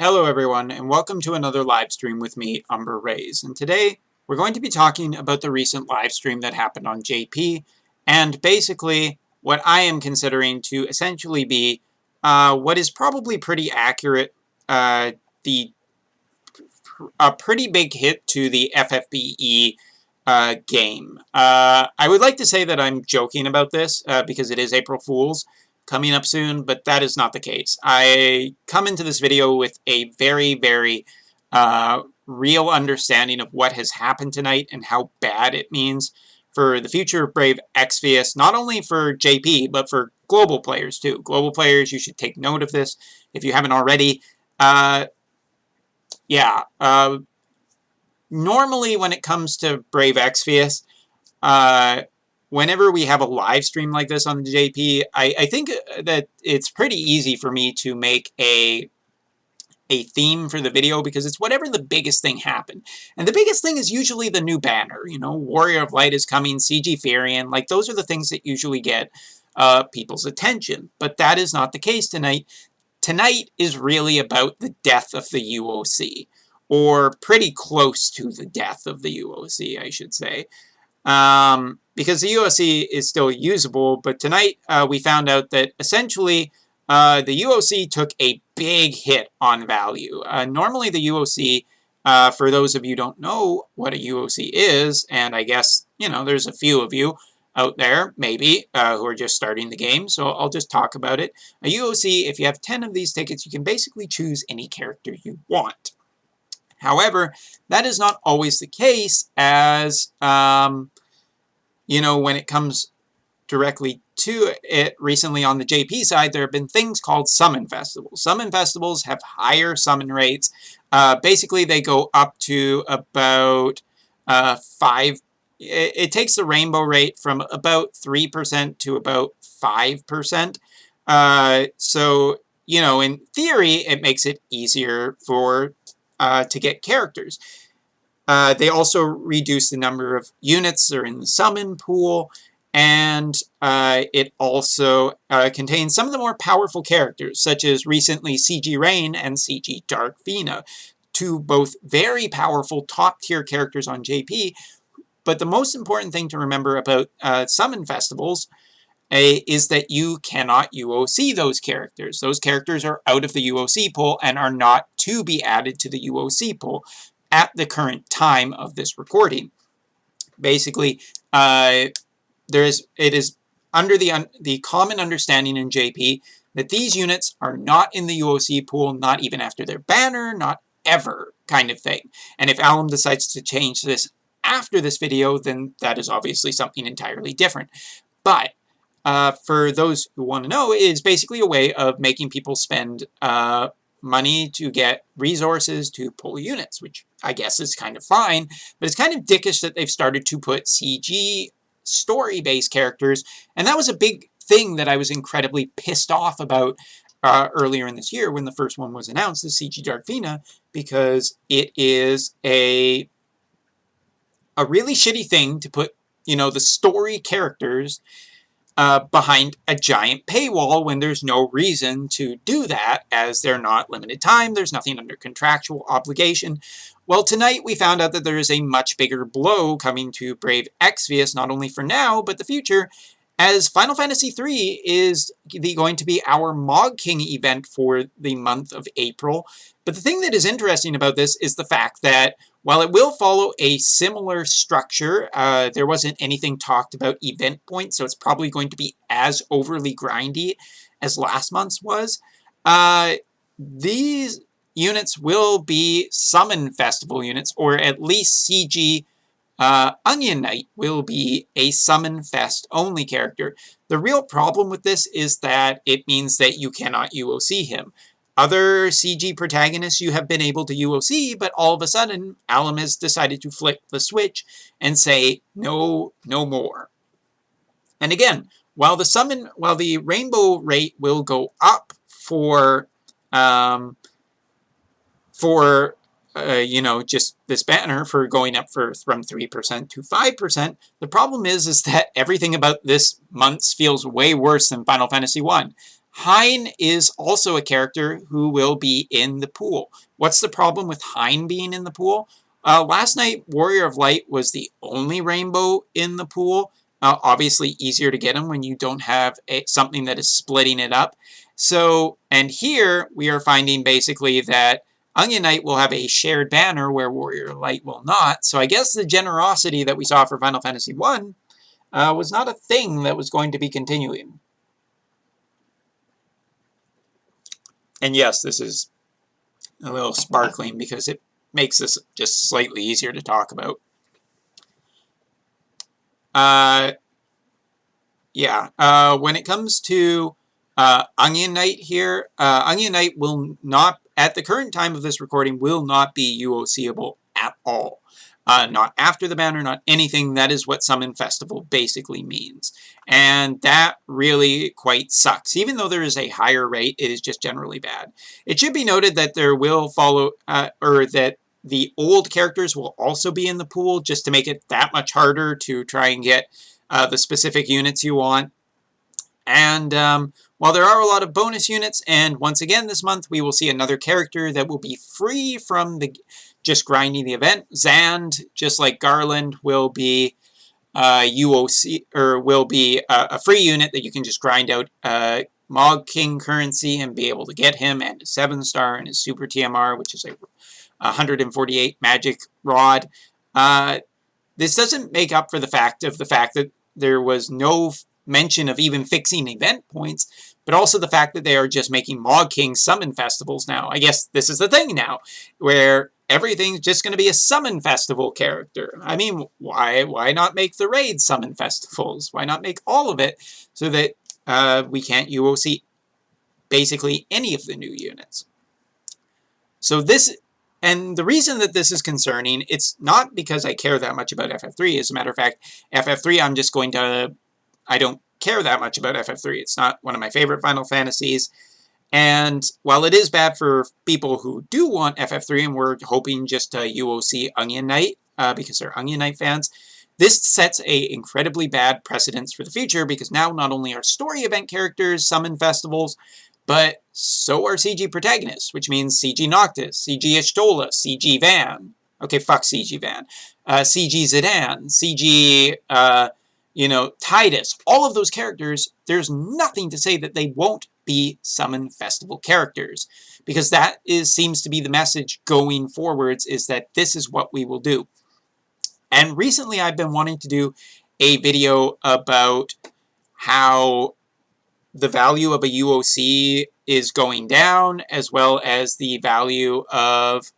Hello everyone, and welcome to another live stream with me, Umber Rays. And today, we're going to be talking about the recent live stream that happened on JP, and basically, what I am considering to essentially be what is probably pretty accurate, a pretty big hit to the FFBE game. I would like to say that I'm joking about this, because it is April Fool's coming up soon, but that is not the case. I come into this video with a very, very real understanding of what has happened tonight and how bad it means for the future of Brave Exvius, not only for JP, but for global players too. Global players, you should take note of this if you haven't already. Normally when it comes to Brave Exvius, whenever we have a live stream like this on the JP, I think that it's pretty easy for me to make a theme for the video because it's whatever the biggest thing happened. And the biggest thing is usually the new banner, you know, Warrior of Light is coming, CG Furion, like those are the things that usually get people's attention. But that is not the case tonight. Tonight is really about the death of the UoC, or pretty close to the death of the UoC, I should say. Because the UoC is still usable, but tonight we found out that essentially the UoC took a big hit on value. Normally the UoC, for those of you who don't know what a UoC is, and I guess, you know, there's a few of you out there, maybe, who are just starting the game, so I'll just talk about it. A UoC, if you have 10 of these tickets, you can basically choose any character you want. However, that is not always the case, as you know, when it comes directly to it, recently on the JP side, there have been things called summon festivals. Summon festivals have higher summon rates. Basically, they go up to about 5. It takes the rainbow rate from about 3% to about 5%. So, you know, in theory, it makes it easier for to get characters. They also reduce the number of units that are in the summon pool, and it also contains some of the more powerful characters, such as recently CG Rain and CG Dark Vina, two both very powerful top-tier characters on JP. But the most important thing to remember about summon festivals is that you cannot UoC those characters. Those characters are out of the UoC pool and are not to be added to the UoC pool at the current time of this recording. Basically, it is under the common understanding in JP that these units are not in the UoC pool, not even after their banner, not ever, kind of thing. And if Alum decides to change this after this video, then that is obviously something entirely different. But for those who want to know, it is basically a way of making people spend money to get resources to pull units, which I guess is kind of fine, but it's kind of dickish that they've started to put CG story-based characters, and that was a big thing that I was incredibly pissed off about earlier in this year when the first one was announced, the CG Dark Vina, because it is a really shitty thing to put, you know, the story characters behind a giant paywall when there's no reason to do that, as they're not limited time, there's nothing under contractual obligation. Well, tonight we found out that there is a much bigger blow coming to Brave Exvius, not only for now, but the future, as Final Fantasy III is going to be our Mog King event for the month of April. But the thing that is interesting about this is the fact that while it will follow a similar structure, there wasn't anything talked about event points, so it's probably going to be as overly grindy as last month's was. These units will be Summon Festival units, or at least CG Onion Knight will be a Summon Fest only character. The real problem with this is that it means that you cannot UoC him. Other CG protagonists you have been able to UoC, but all of a sudden, Alum has decided to flip the switch and say, no, no more. And again, while the rainbow rate will go up for you know, just this banner for going up from 3% to 5%, the problem is that everything about this month feels way worse than Final Fantasy I. Hein is also a character who will be in the pool. What's the problem with Hein being in the pool? Last night, Warrior of Light was the only rainbow in the pool. Obviously, easier to get them when you don't have something that is splitting it up. So, and here we are finding basically that Onion Knight will have a shared banner where Warrior of Light will not. So I guess the generosity that we saw for Final Fantasy I was not a thing that was going to be continuing. And yes, this is a little sparkling because it makes this just slightly easier to talk about. When it comes to Onion Knight here, Onion Knight will not, at the current time of this recording, will not be UoCable at all. Not after the banner, not anything. That is what Summon Festival basically means. And that really quite sucks. Even though there is a higher rate, it is just generally bad. It should be noted that there will follow, or that the old characters will also be in the pool, just to make it that much harder to try and get the specific units you want. And while there are a lot of bonus units, and once again this month we will see another character that will be free from the just grinding the event. Xand, just like Garland, will be UoC, or will be a free unit that you can just grind out Mog King currency and be able to get him, and a 7-star and his Super TMR, which is a 148 magic rod. This doesn't make up for the fact that there was no mention of even fixing event points, but also the fact that they are just making Mog King summon festivals now. I guess this is the thing now, where everything's just going to be a summon festival character. I mean, why not make the raid summon festivals? Why not make all of it so that we can't UoC basically any of the new units? So this, and the reason that this is concerning, it's not because I care that much about FF3. As a matter of fact, FF3, I don't care that much about FF3. It's not one of my favorite Final Fantasies. And while it is bad for people who do want FF3, and we're hoping just to UoC Onion Knight, because they're Onion Knight fans, this sets a incredibly bad precedence for the future, because now not only are story event characters summon festivals, but so are CG protagonists, which means CG Noctis, CG Ishtola, CG Van. Okay, fuck CG Van. CG Zidane, CG, Tidus. All of those characters, there's nothing to say that they won't be summon festival characters, because that seems to be the message going forwards, is that this is what we will do. And recently I've been wanting to do a video about how the value of a UoC is going down, as well as the value of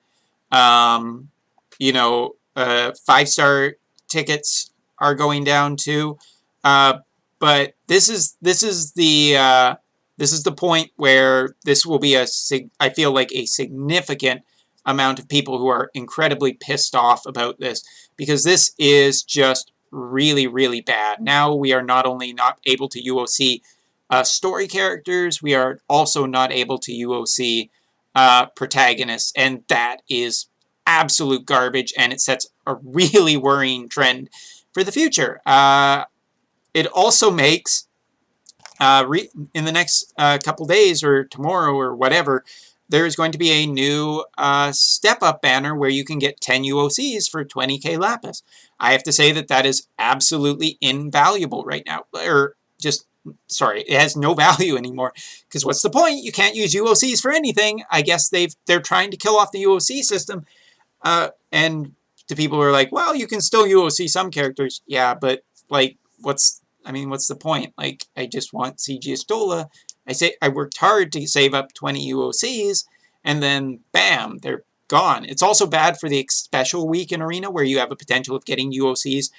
5-star tickets are going down too. But this is the point where this will be I feel like a significant amount of people who are incredibly pissed off about this, because this is just really, really bad. Now we are not only not able to UoC story characters, we are also not able to UoC protagonists, and that is absolute garbage, and it sets a really worrying trend for the future. It also makes, in the next couple days, or tomorrow, or whatever, there's going to be a new step-up banner where you can get 10 UoCs for 20k Lapis. I have to say that is absolutely invaluable right now. Or just, sorry, it has no value anymore. Because what's the point? You can't use UoCs for anything. I guess they're trying to kill off the UoC system. And to people who are like, well, you can still UoC some characters. Yeah, but, like, what's the point? Like, I just want CG Ishtola. I worked hard to save up 20 UoCs, and then, bam, they're gone. It's also bad for the special week in Arena, where you have a potential of getting UoCs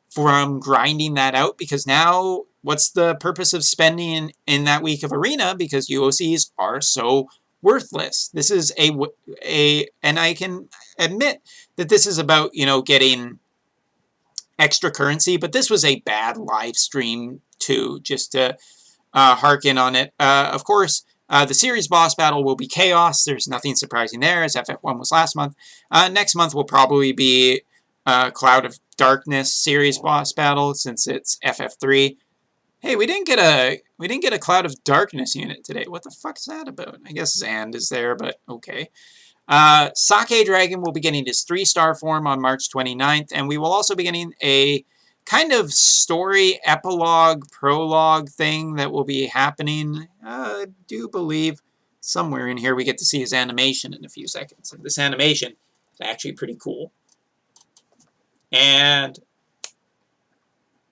from grinding that out, because now, what's the purpose of spending in that week of Arena, because UoCs are so worthless. This is and I can admit that this is about, getting extra currency, but this was a bad live stream too, just to harken on it. Of course, the series boss battle will be chaos. There's nothing surprising there, as FF1 was last month. Next month will probably be Cloud of Darkness series boss battle, since it's FF3. Hey, we didn't get a Cloud of Darkness unit today. What the fuck is that about? I guess Xand is there, but okay. Sake Dragon will be getting his 3-star form on March 29th, and we will also be getting a kind of story epilogue, prologue thing that will be happening. I do believe somewhere in here we get to see his animation in a few seconds. And this animation is actually pretty cool. And,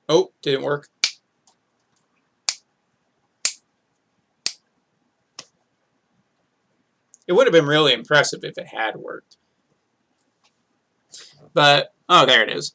oh, didn't work. It would have been really impressive if it had worked. But, oh, there it is.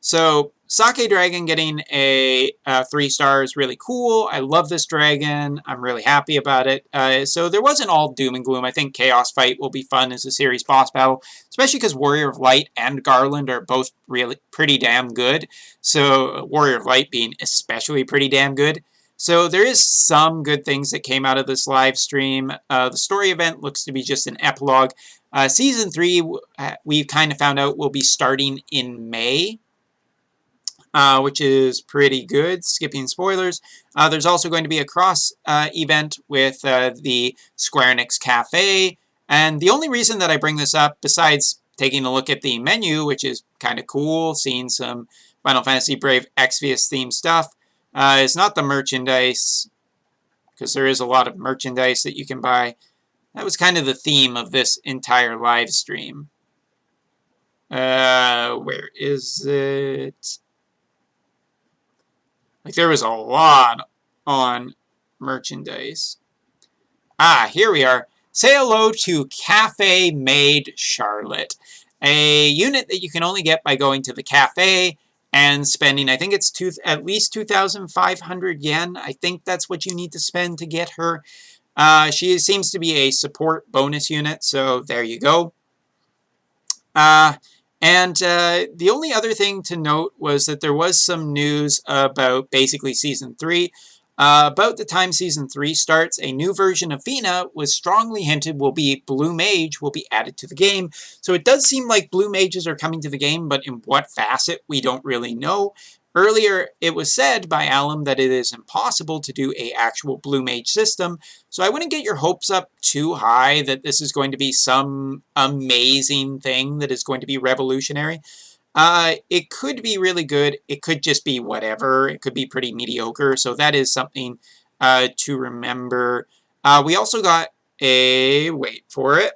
So, Sake Dragon getting a 3-star is really cool. I love this dragon. I'm really happy about it. So there wasn't all doom and gloom. I think Chaos Fight will be fun as a series boss battle, especially because Warrior of Light and Garland are both really pretty damn good. So Warrior of Light being especially pretty damn good. So there is some good things that came out of this live stream. The story event looks to be just an epilogue. Season 3, we kind of found out will be starting in May. Which is pretty good, skipping spoilers. There's also going to be a cross event with the Square Enix Cafe. And the only reason that I bring this up, besides taking a look at the menu, which is kind of cool, seeing some Final Fantasy Brave Exvius themed stuff, is not the merchandise, because there is a lot of merchandise that you can buy. That was kind of the theme of this entire live stream. Where is it? Like, there was a lot on merchandise. Ah, here we are. Say hello to Cafe Maid Charlotte, a unit that you can only get by going to the cafe and spending, I think it's at least 2,500 yen. I think that's what you need to spend to get her. She seems to be a support bonus unit, so there you go. The only other thing to note was that there was some news about basically Season 3. About the time Season 3 starts, a new version of Fina was strongly hinted will be Blue Mage will be added to the game. So it does seem like Blue Mages are coming to the game, but in what facet, we don't really know. Earlier, it was said by Alum that it is impossible to do an actual Blue Mage system, so I wouldn't get your hopes up too high that this is going to be some amazing thing that is going to be revolutionary. It could be really good. It could just be whatever. It could be pretty mediocre, so that is something to remember. We also got wait for it,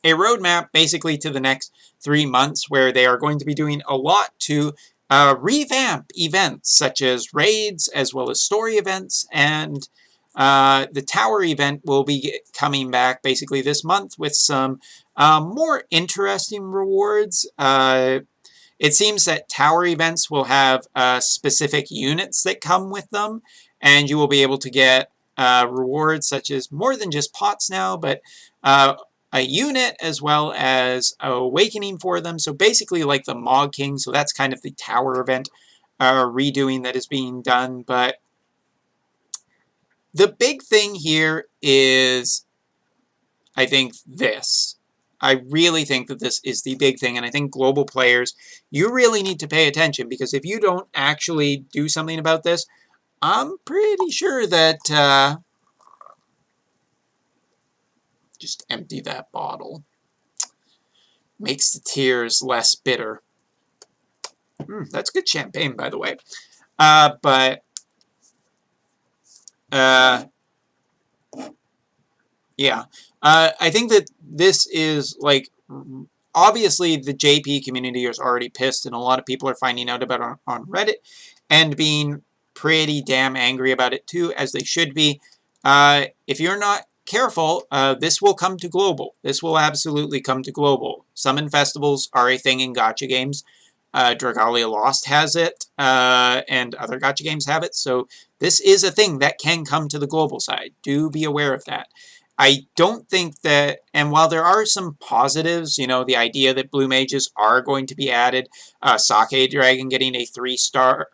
a roadmap basically to the next 3 months where they are going to be doing a lot to revamp events such as raids as well as story events, and the tower event will be coming back basically this month with some more interesting rewards. It seems that tower events will have specific units that come with them, and you will be able to get rewards such as more than just pots now, but a unit as well as awakening for them. So basically like the Mog King. So that's kind of the tower event redoing that is being done. But the big thing here is, I think, this. I really think that this is the big thing. And I think global players, you really need to pay attention, because if you don't actually do something about this, I'm pretty sure that just empty that bottle. Makes the tears less bitter. That's good champagne, by the way. Yeah. I think that this is, like, obviously the JP community is already pissed, and a lot of people are finding out about it on Reddit and being pretty damn angry about it too, as they should be. If you're not careful, this will come to global. This will absolutely come to global. Summon festivals are a thing in gacha games. Dragalia Lost has it, and other gacha games have it. So this is a thing that can come to the global side. Do be aware of that. I don't think that, and while there are some positives, you know, the idea that Blue Mages are going to be added, Sake Dragon getting a 3-star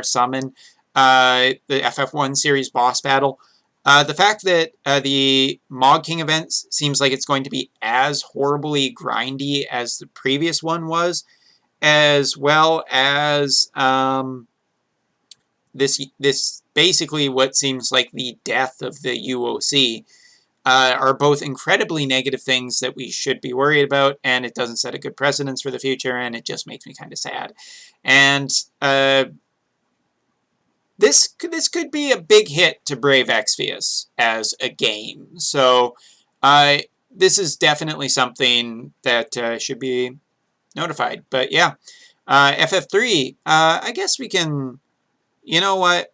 summon, the FF1 series boss battle, the fact that the Mog King event seems like it's going to be as horribly grindy as the previous one was, as well as this basically what seems like the death of the UoC, are both incredibly negative things that we should be worried about, and it doesn't set a good precedence for the future, and it just makes me kind of sad. And this could be a big hit to Brave Exvius as a game. So this is definitely something that should be notified. But yeah, FF3, I guess we can, you know what,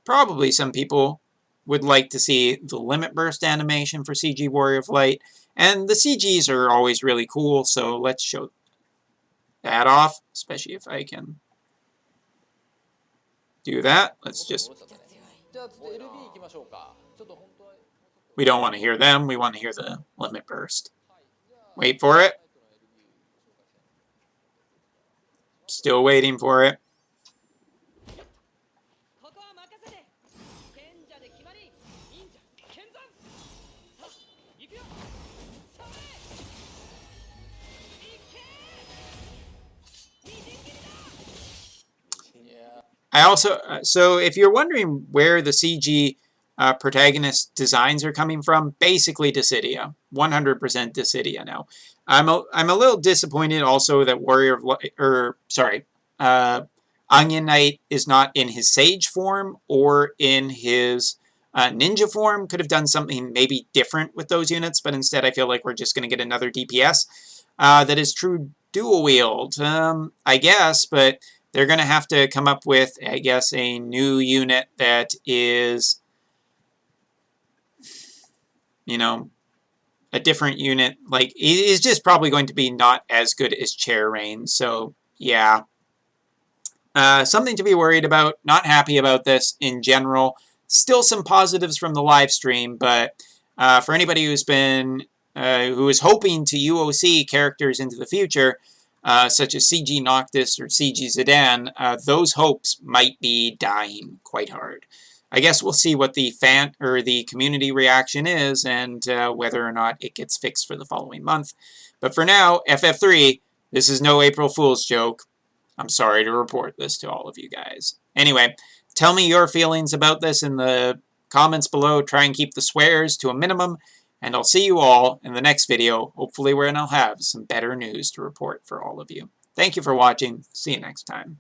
probably some people would like to see the limit burst animation for CG Warrior of Light, and the CGs are always really cool, so let's show that off, especially if I can do that. Let's just... We don't want to hear them, we want to hear the limit burst. Wait for it. Still waiting for it. I also, so if you're wondering where the CG protagonist designs are coming from, basically Dissidia, 100% Dissidia now. I'm a little disappointed also that Warrior of Light, or sorry, Onion Knight is not in his Sage form or in his Ninja form. Could have done something maybe different with those units, but instead I feel like we're just going to get another DPS that is true dual wield, I guess, but they're going to have to come up with, I guess, a new unit that is, you know, a different unit. Like, is just probably going to be not as good as Chair Reign. So, yeah. Something to be worried about. Not happy about this in general. Still some positives from the live stream, but for anybody who's been, who is hoping to UoC characters into the future, such as CG Noctis or CG Zidane, those hopes might be dying quite hard. I guess we'll see what the fan or the community reaction is, and whether or not it gets fixed for the following month. But for now, FF3, this is no April Fool's joke. I'm sorry to report this to all of you guys. Anyway, tell me your feelings about this in the comments below. Try and keep the swears to a minimum. And I'll see you all in the next video, hopefully when I'll have some better news to report for all of you. Thank you for watching. See you next time.